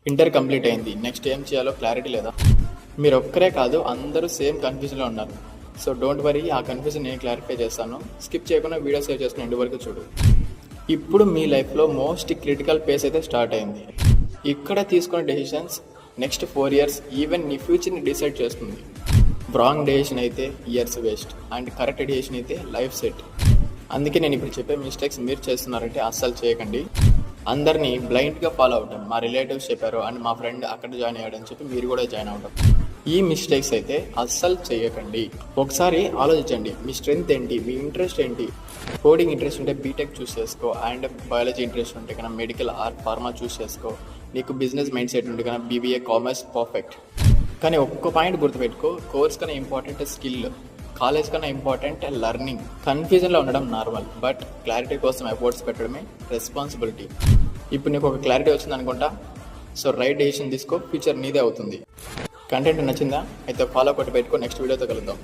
Inter complete అయింది, next ఏం చేయాలో క్లారిటీ లేదా? మీరు ఒక్కరే కాదు, అందరూ సేమ్ కన్ఫ్యూజన్లో ఉన్నారు. సో డోంట్ వరీ, ఆ కన్ఫ్యూజన్ నేను క్లారిఫై చేస్తాను. స్కిప్ చేయకుండా వీడియో సేవ్ చేసుకుని ఎండ్ వరకు చూడు. ఇప్పుడు మీ లైఫ్లో మోస్ట్ క్రిటికల్ ఫేజ్ అయితే స్టార్ట్ అయింది. ఇక్కడ తీసుకున్న డెసిషన్స్ నెక్స్ట్ 4 years ఈవెన్ నీ ఫ్యూచర్ని డిసైడ్ చేస్తుంది. రాంగ్ డెసిషన్ అయితే years waste, and correct decision అయితే లైఫ్ సెట్. అందుకే నేను ఇప్పుడు చెప్పే మిస్టేక్స్ మీరు చేస్తున్నారంటే అస్సలు చేయకండి. అందరినీ బ్లైండ్గా ఫాలో అవటం, మా రిలేటివ్స్ చెప్పారు అండ్ మా ఫ్రెండ్ అక్కడ జాయిన్ అయ్యాడని చెప్పి మీరు కూడా జాయిన్ అవటం, ఈ మిస్టేక్స్ అయితే అస్సలు చేయకండి. ఒకసారి ఆలోచించండి, మీ స్ట్రెంగ్త్ ఏంటి, మీ ఇంట్రెస్ట్ ఏంటి. కోడింగ్ ఇంట్రెస్ట్ ఉంటే బీటెక్ చూస్ చేసుకో, అండ్ బయాలజీ ఇంట్రెస్ట్ ఉంటే కన్నా మెడికల్ ఆర్ ఫార్మా చూస్ చేసుకో. నీకు బిజినెస్ మైండ్ సెట్ ఉంటే కన్నా బీబీఏ కామర్స్ పర్ఫెక్ట్. కానీ ఒక్క పాయింట్ గుర్తుపెట్టుకో, కోర్స్ కన్నా ఇంపార్టెంట్ స్కిల్, కాలేజ్ కన్నా ఇంపార్టెంట్ లెర్నింగ్. కన్ఫ్యూజన్లో ఉండడం నార్మల్, బట్ క్లారిటీ కోసం ఎఫర్ట్స్ పెట్టడమే రెస్పాన్సిబిలిటీ. ఇప్పుడు నీకు ఒక క్లారిటీ వచ్చింది అనుకుంటా. సో రైట్ డెసిషన్ తీసుకో, ఫ్యూచర్ నీదే అవుతుంది. కంటెంట్ నచ్చిందా? అయితే ఫాలో కొట్టి పెట్టుకో. నెక్స్ట్ వీడియోతో కలుద్దాం.